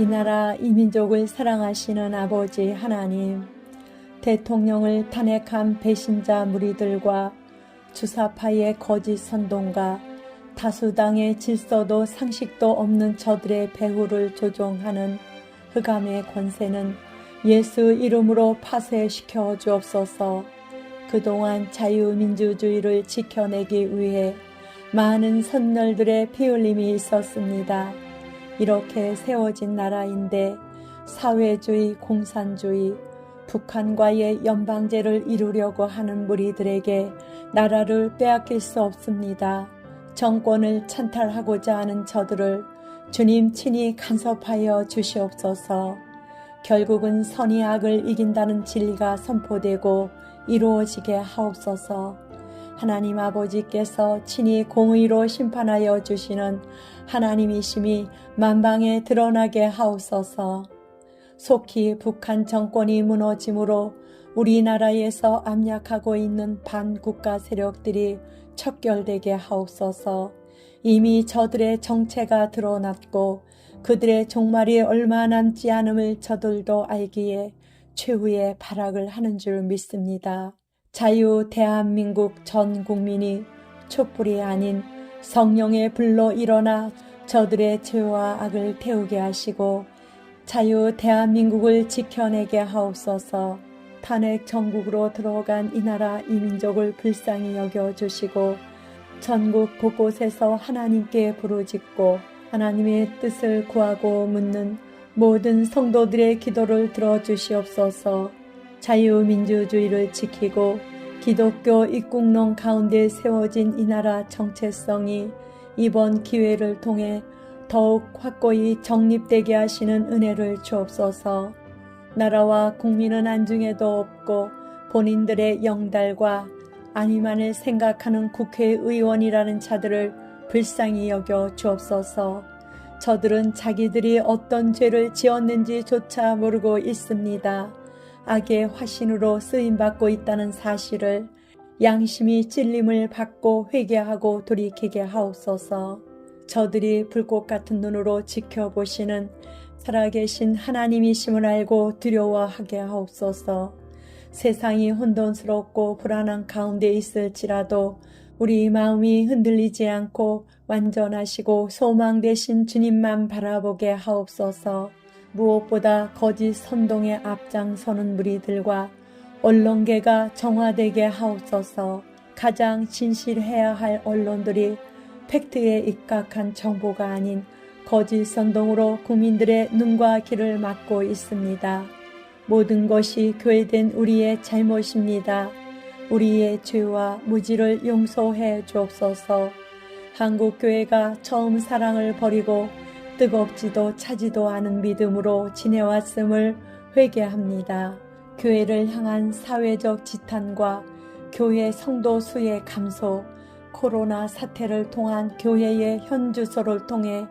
이 나라 이 민족을 사랑하시는 아버지 하나님, 대통령을 탄핵한 배신자 무리들과 주사파의 거짓 선동가, 다수당의 질서도 상식도 없는 저들의 배후를 조종하는 흑암의 권세는 예수 이름으로 파쇄시켜 주옵소서. 그동안 자유민주주의를 지켜내기 위해 많은 선열들의 피 흘림이 있었습니다. 이렇게 세워진 나라인데 사회주의, 공산주의, 북한과의 연방제를 이루려고 하는 무리들에게 나라를 빼앗길 수 없습니다. 정권을 찬탈하고자 하는 저들을 주님 친히 간섭하여 주시옵소서. 결국은 선이 악을 이긴다는 진리가 선포되고 이루어지게 하옵소서. 하나님 아버지께서 친히 공의로 심판하여 주시는 하나님이심이 만방에 드러나게 하옵소서. 속히 북한 정권이 무너짐으로 우리나라에서 압력하고 있는 반국가 세력들이 척결되게 하옵소서. 이미 저들의 정체가 드러났고 그들의 종말이 얼마 남지 않음을 저들도 알기에 최후의 발악을 하는 줄 믿습니다. 자유 대한민국 전 국민이 촛불이 아닌 성령의 불로 일어나 저들의 죄와 악을 태우게 하시고 자유 대한민국을 지켜내게 하옵소서. 탄핵 정국으로 들어간 이 나라 이 민족을 불쌍히 여겨주시고 전국 곳곳에서 하나님께 부르짖고 하나님의 뜻을 구하고 묻는 모든 성도들의 기도를 들어주시옵소서. 자유민주주의를 지키고 기독교 입국론 가운데 세워진 이 나라 정체성이 이번 기회를 통해 더욱 확고히 정립되게 하시는 은혜를 주옵소서. 나라와 국민은 안중에도 없고 본인들의 영달과 안위만을 생각하는 국회의원이라는 자들을 불쌍히 여겨 주옵소서. 저들은 자기들이 어떤 죄를 지었는지조차 모르고 있습니다. 악의 화신으로 쓰임받고 있다는 사실을 양심이 찔림을 받고 회개하고 돌이키게 하옵소서. 저들이 불꽃 같은 눈으로 지켜보시는 살아계신 하나님이심을 알고 두려워하게 하옵소서. 세상이 혼돈스럽고 불안한 가운데 있을지라도 우리 마음이 흔들리지 않고 완전하시고 소망 되신 주님만 바라보게 하옵소서. 무엇보다 거짓 선동에 앞장서는 무리들과 언론계가 정화되게 하옵소서. 가장 진실해야 할 언론들이 팩트에 입각한 정보가 아닌 거짓 선동으로 국민들의 눈과 귀를 막고 있습니다. 모든 것이 교회된 우리의 잘못입니다. 우리의 죄와 무지를 용서해 주옵소서. 한국교회가 처음 사랑을 버리고 뜨겁지도 차지도 않은 믿음으로 지내왔음을 회개합니다. 교회를 향한 사회적 지탄과 교회 성도 수의 감소, 코로나 사태를 통한 교회의 현주소를 통해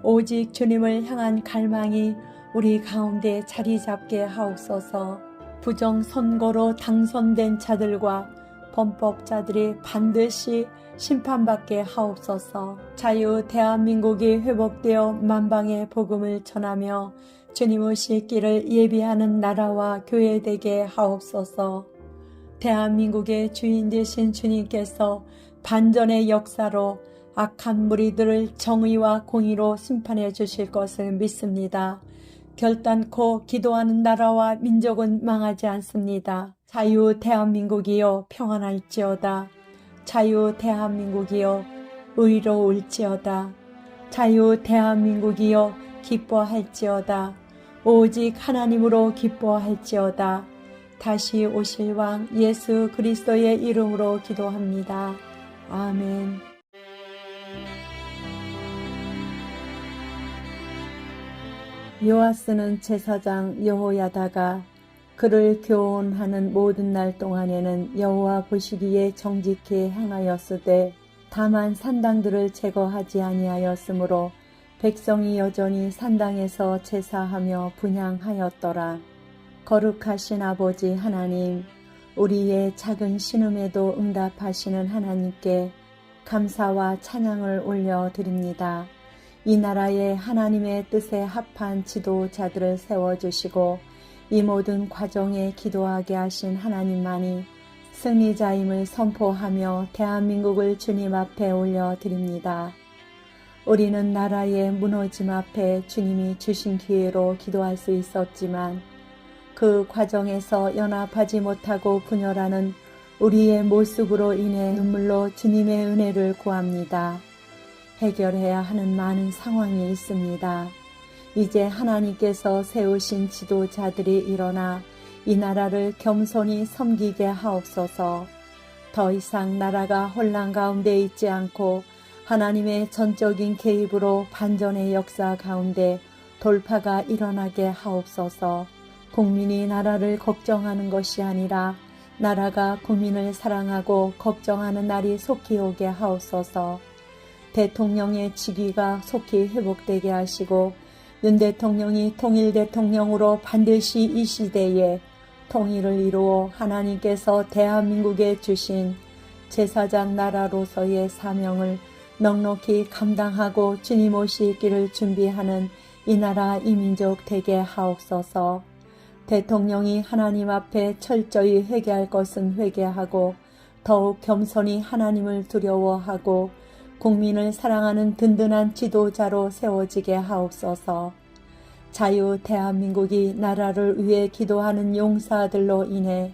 오직 주님을 향한 갈망이 우리 가운데 자리 잡게 하옵소서. 부정선거로 당선된 자들과 범법자들이 반드시 심판받게 하옵소서. 자유 대한민국이 회복되어 만방의 복음을 전하며 주님 오실 길을 예비하는 나라와 교회 되게 하옵소서. 대한민국의 주인 되신 주님께서 반전의 역사로 악한 무리들을 정의와 공의로 심판해 주실 것을 믿습니다. 결단코 기도하는 나라와 민족은 망하지 않습니다. 자유 대한민국이여 평안할지어다. 자유 대한민국이여 의로울지어다. 자유 대한민국이여 기뻐할지어다. 오직 하나님으로 기뻐할지어다. 다시 오실 왕 예수 그리스도의 이름으로 기도합니다. 아멘. 요아스는 제사장 여호야다가 그를 교훈하는 모든 날 동안에는 여호와 보시기에 정직히 행하였으되 다만 산당들을 제거하지 아니하였으므로 백성이 여전히 산당에서 제사하며 분향하였더라. 거룩하신 아버지 하나님, 우리의 작은 신음에도 응답하시는 하나님께 감사와 찬양을 올려드립니다. 이 나라에 하나님의 뜻에 합한 지도자들을 세워주시고 이 모든 과정에 기도하게 하신 하나님만이 승리자임을 선포하며 대한민국을 주님 앞에 올려드립니다. 우리는 나라의 무너짐 앞에 주님이 주신 기회로 기도할 수 있었지만 그 과정에서 연합하지 못하고 분열하는 우리의 모습으로 인해 눈물로 주님의 은혜를 구합니다. 해결해야 하는 많은 상황이 있습니다. 이제 하나님께서 세우신 지도자들이 일어나 이 나라를 겸손히 섬기게 하옵소서. 더 이상 나라가 혼란 가운데 있지 않고 하나님의 전적인 개입으로 반전의 역사 가운데 돌파가 일어나게 하옵소서. 국민이 나라를 걱정하는 것이 아니라 나라가 국민을 사랑하고 걱정하는 날이 속히 오게 하옵소서. 대통령의 직위가 속히 회복되게 하시고 윤 대통령이 통일 대통령으로 반드시 이 시대에 통일을 이루어 하나님께서 대한민국에 주신 제사장 나라로서의 사명을 넉넉히 감당하고 주님 오실 길을 준비하는 이 나라 이 민족 되게 하옵소서. 대통령이 하나님 앞에 철저히 회개할 것은 회개하고 더욱 겸손히 하나님을 두려워하고 국민을 사랑하는 든든한 지도자로 세워지게 하옵소서. 자유 대한민국이 나라를 위해 기도하는 용사들로 인해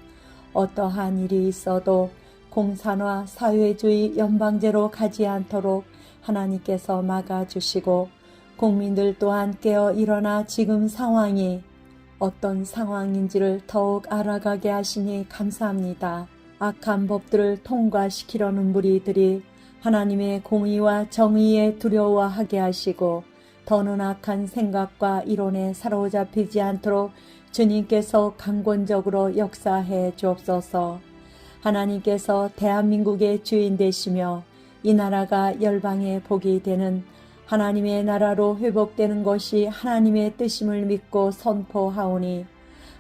어떠한 일이 있어도 공산화 사회주의 연방제로 가지 않도록 하나님께서 막아주시고 국민들 또한 깨어 일어나 지금 상황이 어떤 상황인지를 더욱 알아가게 하시니 감사합니다. 악한 법들을 통과시키려는 무리들이 하나님의 공의와 정의에 두려워하게 하시고 더는 악한 생각과 이론에 사로잡히지 않도록 주님께서 강권적으로 역사해 주옵소서. 하나님께서 대한민국의 주인 되시며 이 나라가 열방의 복이 되는 하나님의 나라로 회복되는 것이 하나님의 뜻임을 믿고 선포하오니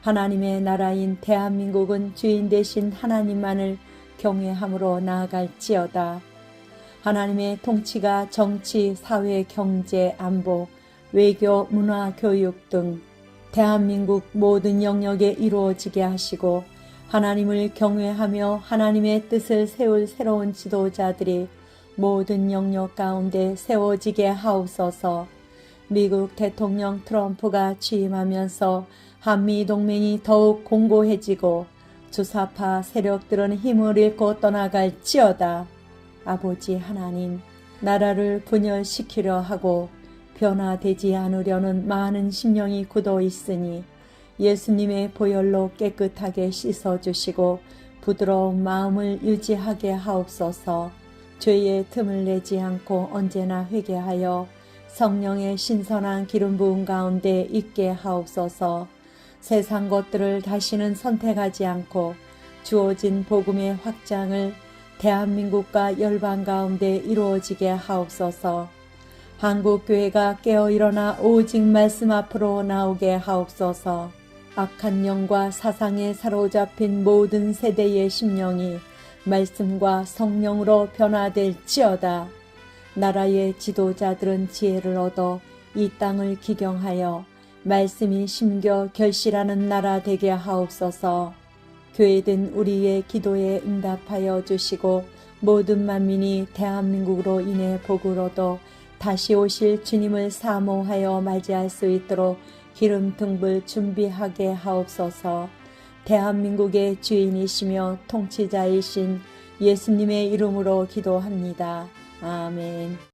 하나님의 나라인 대한민국은 주인 되신 하나님만을 경외함으로 나아갈지어다. 하나님의 통치가 정치, 사회, 경제, 안보, 외교, 문화, 교육 등 대한민국 모든 영역에 이루어지게 하시고 하나님을 경외하며 하나님의 뜻을 세울 새로운 지도자들이 모든 영역 가운데 세워지게 하옵소서. 미국 대통령 트럼프가 취임하면서 한미동맹이 더욱 공고해지고 주사파 세력들은 힘을 잃고 떠나갈지어다. 아버지 하나님, 나라를 분열시키려 하고 변화되지 않으려는 많은 심령이 굳어 있으니 예수님의 보혈로 깨끗하게 씻어주시고 부드러운 마음을 유지하게 하옵소서. 죄의 틈을 내지 않고 언제나 회개하여 성령의 신선한 기름 부음 가운데 있게 하옵소서. 세상 것들을 다시는 선택하지 않고 주어진 복음의 확장을 대한민국과 열방 가운데 이루어지게 하옵소서. 한국교회가 깨어일어나 오직 말씀 앞으로 나오게 하옵소서. 악한 영과 사상에 사로잡힌 모든 세대의 심령이 말씀과 성령으로 변화될지어다. 나라의 지도자들은 지혜를 얻어 이 땅을 기경하여 말씀이 심겨 결실하는 나라 되게 하옵소서. 교회된 우리의 기도에 응답하여 주시고 모든 만민이 대한민국으로 인해 복을 얻어 다시 오실 주님을 사모하여 맞이할 수 있도록 기름 등불 준비하게 하옵소서. 대한민국의 주인이시며 통치자이신 예수님의 이름으로 기도합니다. 아멘.